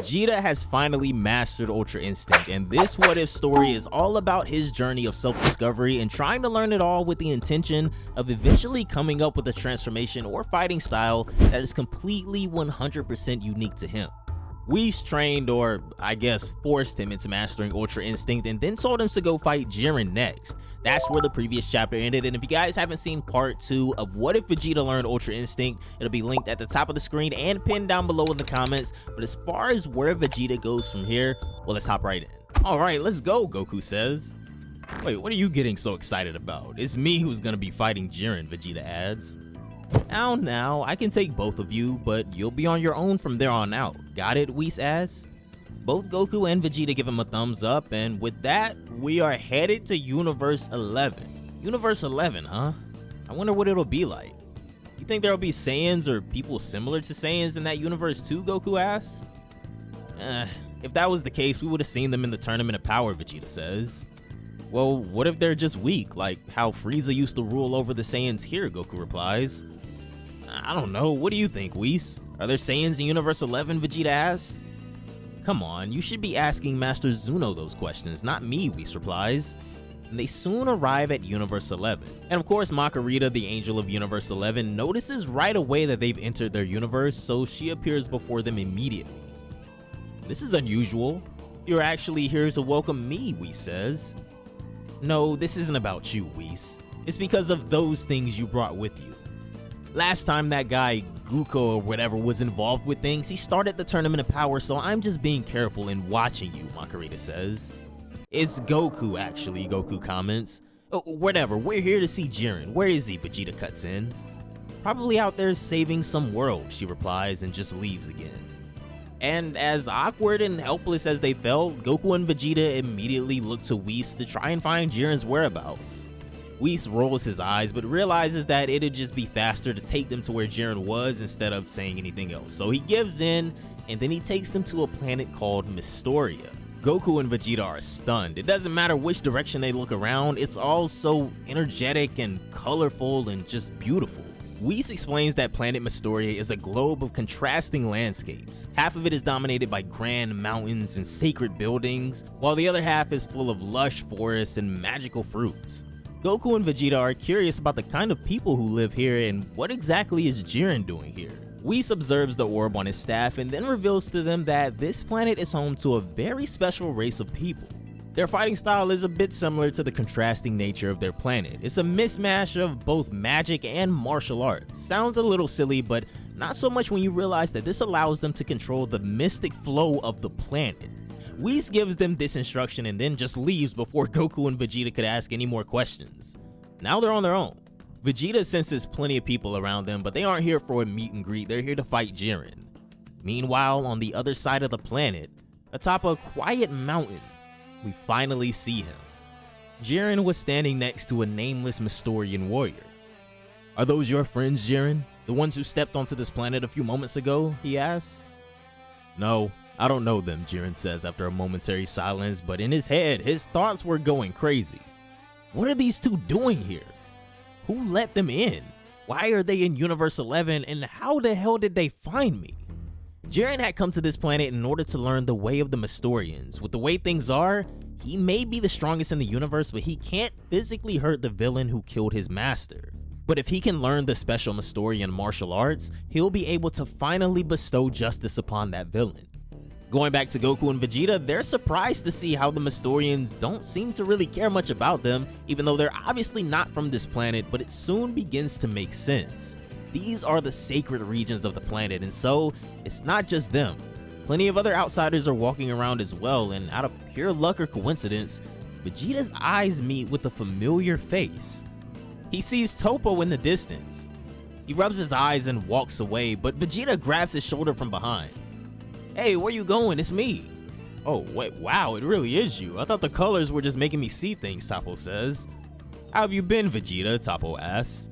Vegeta has finally mastered Ultra Instinct, and this what if story is all about his journey of self-discovery and trying to learn it all with the intention of eventually coming up with a transformation or fighting style that is completely 100% unique to him. Whis trained, or I guess forced him into mastering Ultra Instinct and then told him to go fight Jiren next. That's where the previous chapter ended, and if you guys haven't seen part 2 of What If Vegeta Learned Ultra Instinct, it'll be linked at the top of the screen and pinned down below in the comments. But as far as where Vegeta goes from here, well, let's hop right in. Alright, let's go, Goku says. Wait, what are you getting so excited about? It's me who's gonna be fighting Jiren, Vegeta adds. Now, I can take both of you, but you'll be on your own from there on out. Got it, Whis asks? Both Goku and Vegeta give him a thumbs up, and with that, we are headed to Universe 11. Universe 11, huh? I wonder what it'll be like. You think there'll be Saiyans or people similar to Saiyans in that universe too, Goku asks? If that was the case, we would have seen them in the Tournament of Power, Vegeta says. Well, what if they're just weak, like how Frieza used to rule over the Saiyans here, Goku replies. I don't know, what do you think, Whis? Are there Saiyans in Universe 11, Vegeta asks? Come on, you should be asking Master Zuno those questions, not me, Whis replies. And they soon arrive at Universe 11. And of course, Makarita, the angel of Universe 11, notices right away that they've entered their universe, so she appears before them immediately. This is unusual. You're actually here to welcome me, Whis says. No, this isn't about you, Whis. It's because of those things you brought with you. Last time that guy, Goku or whatever, was involved with things, he started the Tournament of Power, so I'm just being careful in watching you, Makarita says. It's Goku, actually, Goku comments. Oh, whatever, we're here to see Jiren. Where is he? Vegeta cuts in. Probably out there saving some world, she replies, and just leaves again. And as awkward and helpless as they felt, Goku and Vegeta immediately look to Whis to try and find Jiren's whereabouts. Whis rolls his eyes, but realizes that it'd just be faster to take them to where Jiren was instead of saying anything else. So he gives in, and then he takes them to a planet called Mystoria. Goku and Vegeta are stunned. It doesn't matter which direction they look around, it's all so energetic and colorful and just beautiful. Whis explains that planet Mystoria is a globe of contrasting landscapes. Half of it is dominated by grand mountains and sacred buildings, while the other half is full of lush forests and magical fruits. Goku and Vegeta are curious about the kind of people who live here and what exactly is Jiren doing here. Whis observes the orb on his staff and then reveals to them that this planet is home to a very special race of people. Their fighting style is a bit similar to the contrasting nature of their planet. It's a mismatch of both magic and martial arts. Sounds a little silly, but not so much when you realize that this allows them to control the mystic flow of the planet. Whis gives them this instruction and then just leaves before Goku and Vegeta could ask any more questions. Now they're on their own. Vegeta senses plenty of people around them, but they aren't here for a meet and greet, they're here to fight Jiren. Meanwhile, on the other side of the planet, atop a quiet mountain, we finally see him. Jiren was standing next to a nameless Mystorian warrior. Are those your friends, Jiren? The ones who stepped onto this planet a few moments ago? He asks. No, I don't know them, Jiren says after a momentary silence, but in his head, his thoughts were going crazy. What are these two doing here? Who let them in? Why are they in Universe 11, and how the hell did they find me? Jiren had come to this planet in order to learn the way of the Mystorians. With the way things are, he may be the strongest in the universe, but he can't physically hurt the villain who killed his master. But if he can learn the special Mystorian martial arts, he'll be able to finally bestow justice upon that villain. Going back to Goku and Vegeta, they're surprised to see how the Mystorians don't seem to really care much about them, even though they're obviously not from this planet, but it soon begins to make sense. These are the sacred regions of the planet, and so it's not just them. Plenty of other outsiders are walking around as well, and out of pure luck or coincidence, Vegeta's eyes meet with a familiar face. He sees Toppo in the distance. He rubs his eyes and walks away, but Vegeta grabs his shoulder from behind. Hey, where you going? It's me. Oh, wait, wow, it really is you. I thought the colors were just making me see things, Toppo says. How have you been, Vegeta? Toppo asks.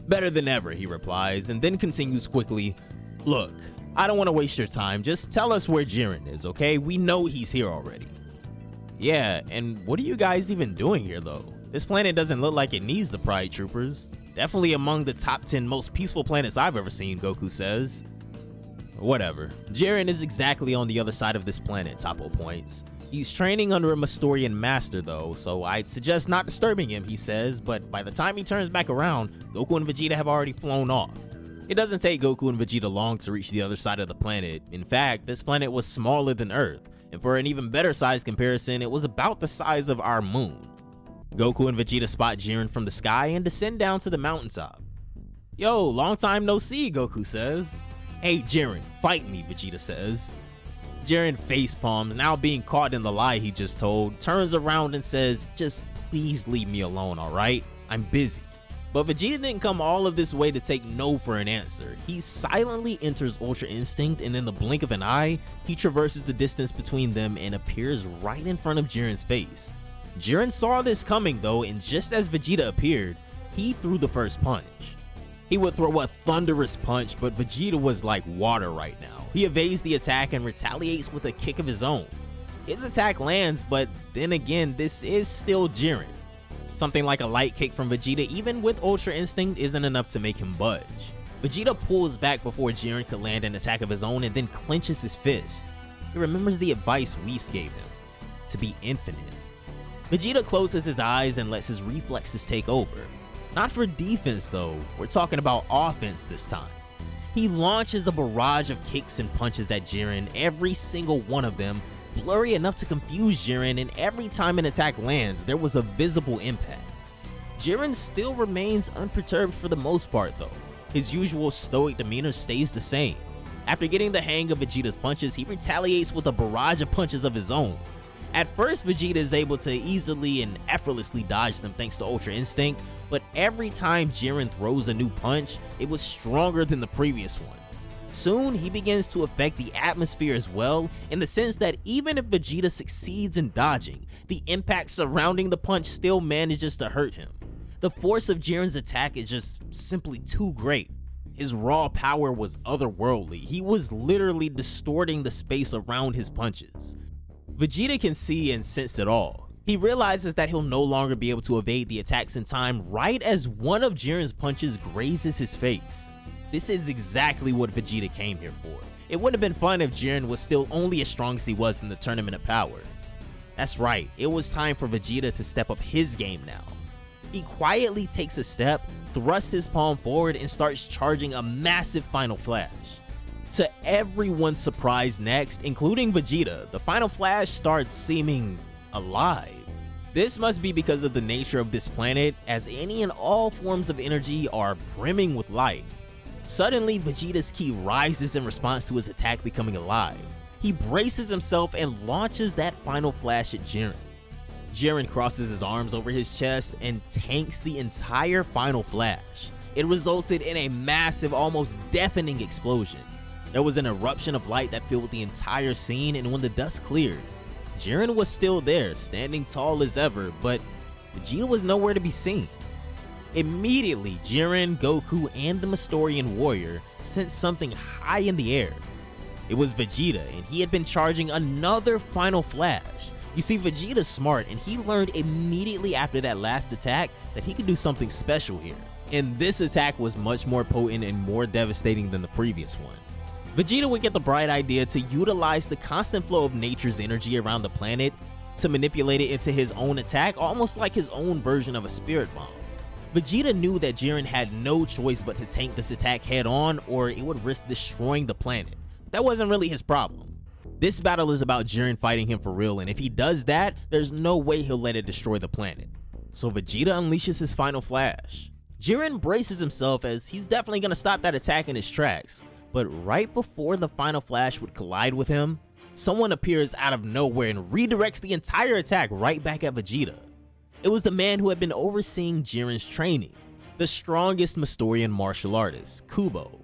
Better than ever, he replies, and then continues quickly. Look, I don't want to waste your time. Just tell us where Jiren is, okay? We know he's here already. Yeah, and what are you guys even doing here, though? This planet doesn't look like it needs the Pride Troopers. Definitely among the top 10 most peaceful planets I've ever seen, Goku says. Whatever. Jiren is exactly on the other side of this planet, Toppo points. He's training under a Mystorian master though, so I'd suggest not disturbing him, he says, but by the time he turns back around, Goku and Vegeta have already flown off. It doesn't take Goku and Vegeta long to reach the other side of the planet. In fact, this planet was smaller than Earth, and for an even better size comparison, it was about the size of our moon. Goku and Vegeta spot Jiren from the sky and descend down to the mountaintop. Yo, long time no see, Goku says. Hey Jiren, fight me, Vegeta says. Jiren facepalms, now being caught in the lie he just told, turns around and says, just please leave me alone, alright? I'm busy. But Vegeta didn't come all of this way to take no for an answer. He silently enters Ultra Instinct, and in the blink of an eye, he traverses the distance between them and appears right in front of Jiren's face. Jiren saw this coming though, and just as Vegeta appeared, he threw the first punch. He would throw a thunderous punch, but Vegeta was like water right now. He evades the attack and retaliates with a kick of his own. His attack lands, but then again, this is still Jiren. Something like a light kick from Vegeta, even with Ultra Instinct, isn't enough to make him budge. Vegeta pulls back before Jiren could land an attack of his own and then clenches his fist. He remembers the advice Whis gave him, to be infinite. Vegeta closes his eyes and lets his reflexes take over. Not for defense though, we're talking about offense this time. He launches a barrage of kicks and punches at Jiren, every single one of them blurry enough to confuse Jiren, and every time an attack lands, there was a visible impact. Jiren still remains unperturbed for the most part though. His usual stoic demeanor stays the same. After getting the hang of Vegeta's punches, he retaliates with a barrage of punches of his own. At first, Vegeta is able to easily and effortlessly dodge them thanks to Ultra Instinct, but every time Jiren throws a new punch, it was stronger than the previous one. Soon, he begins to affect the atmosphere as well, in the sense that even if Vegeta succeeds in dodging, the impact surrounding the punch still manages to hurt him. The force of Jiren's attack is just simply too great. His raw power was otherworldly. He was literally distorting the space around his punches. Vegeta can see and sense it all. He realizes that he'll no longer be able to evade the attacks in time right as one of Jiren's punches grazes his face. This is exactly what Vegeta came here for. It wouldn't have been fun if Jiren was still only as strong as he was in the Tournament of Power. That's right, it was time for Vegeta to step up his game now. He quietly takes a step, thrusts his palm forward, and starts charging a massive Final Flash. To everyone's surprise next, including Vegeta, the Final Flash starts seeming alive. This must be because of the nature of this planet, as any and all forms of energy are brimming with light. Suddenly, Vegeta's ki rises in response to his attack becoming alive. He braces himself and launches that Final Flash at Jiren. Jiren crosses his arms over his chest and tanks the entire Final Flash. It resulted in a massive, almost deafening explosion. There was an eruption of light that filled the entire scene, and when the dust cleared, Jiren was still there, standing tall as ever, but Vegeta was nowhere to be seen. Immediately, Jiren, Goku, and the Mystorian warrior sensed something high in the air. It was Vegeta, and he had been charging another Final Flash. You see, Vegeta's smart, and he learned immediately after that last attack that he could do something special here. And this attack was much more potent and more devastating than the previous one. Vegeta would get the bright idea to utilize the constant flow of nature's energy around the planet to manipulate it into his own attack, almost like his own version of a spirit bomb. Vegeta knew that Jiren had no choice but to tank this attack head on, or it would risk destroying the planet. That wasn't really his problem. This battle is about Jiren fighting him for real, and if he does that, there's no way he'll let it destroy the planet. So Vegeta unleashes his Final Flash. Jiren braces himself as he's definitely gonna stop that attack in his tracks. But right before the Final Flash would collide with him, someone appears out of nowhere and redirects the entire attack right back at Vegeta. It was the man who had been overseeing Jiren's training, the strongest Mystorian martial artist, Kubo.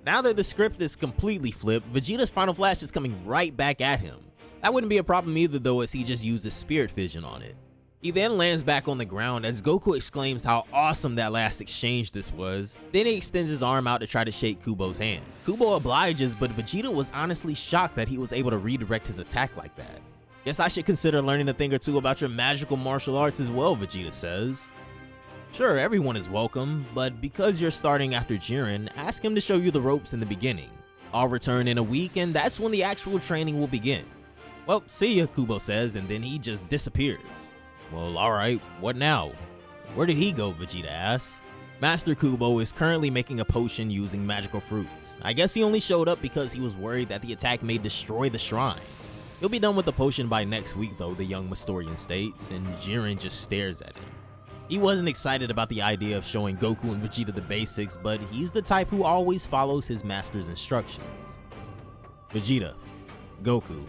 Now that the script is completely flipped, Vegeta's Final Flash is coming right back at him. That wouldn't be a problem either though, as he just uses Spirit Fission on it. He then lands back on the ground as Goku exclaims how awesome that last exchange this was. Then he extends his arm out to try to shake Kubo's hand. Kubo obliges, but Vegeta was honestly shocked that he was able to redirect his attack like that. Guess I should consider learning a thing or two about your magical martial arts as well, Vegeta says. Sure, everyone is welcome, but because you're starting after Jiren, ask him to show you the ropes in the beginning. I'll return in a week, and that's when the actual training will begin. Well, see ya, Kubo says, and then he just disappears. Well, alright, what now? Where did he go, Vegeta asks. Master Kubo is currently making a potion using magical fruits. I guess he only showed up because he was worried that the attack may destroy the shrine. He'll be done with the potion by next week though, the young Mastorian states, and Jiren just stares at him. He wasn't excited about the idea of showing Goku and Vegeta the basics, but he's the type who always follows his master's instructions. Vegeta, Goku,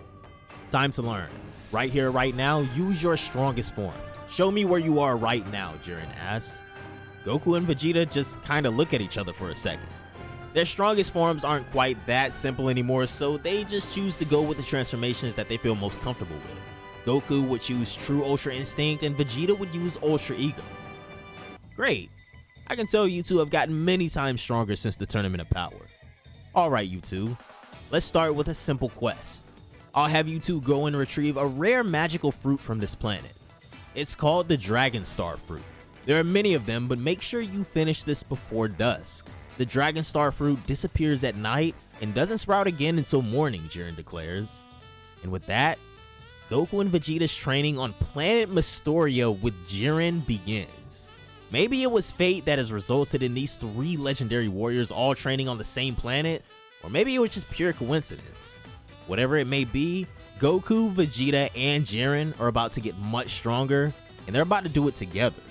time to learn. Right here, right now, use your strongest forms. Show me where you are right now, Jiren asks. Goku and Vegeta just kinda look at each other for a second. Their strongest forms aren't quite that simple anymore, so they just choose to go with the transformations that they feel most comfortable with. Goku would choose True Ultra Instinct and Vegeta would use Ultra Ego. Great. I can tell you two have gotten many times stronger since the Tournament of Power. Alright you two, let's start with a simple quest. I'll have you two go and retrieve a rare magical fruit from this planet. It's called the Dragon Starr fruit. There are many of them, but make sure you finish this before dusk. The Dragon Starr fruit disappears at night and doesn't sprout again until morning, Jiren declares. And with that, Goku and Vegeta's training on planet Mystoria with Jiren begins. Maybe it was fate that has resulted in these three legendary warriors all training on the same planet, or maybe it was just pure coincidence. Whatever it may be, Goku, Vegeta, and Jiren are about to get much stronger, and they're about to do it together.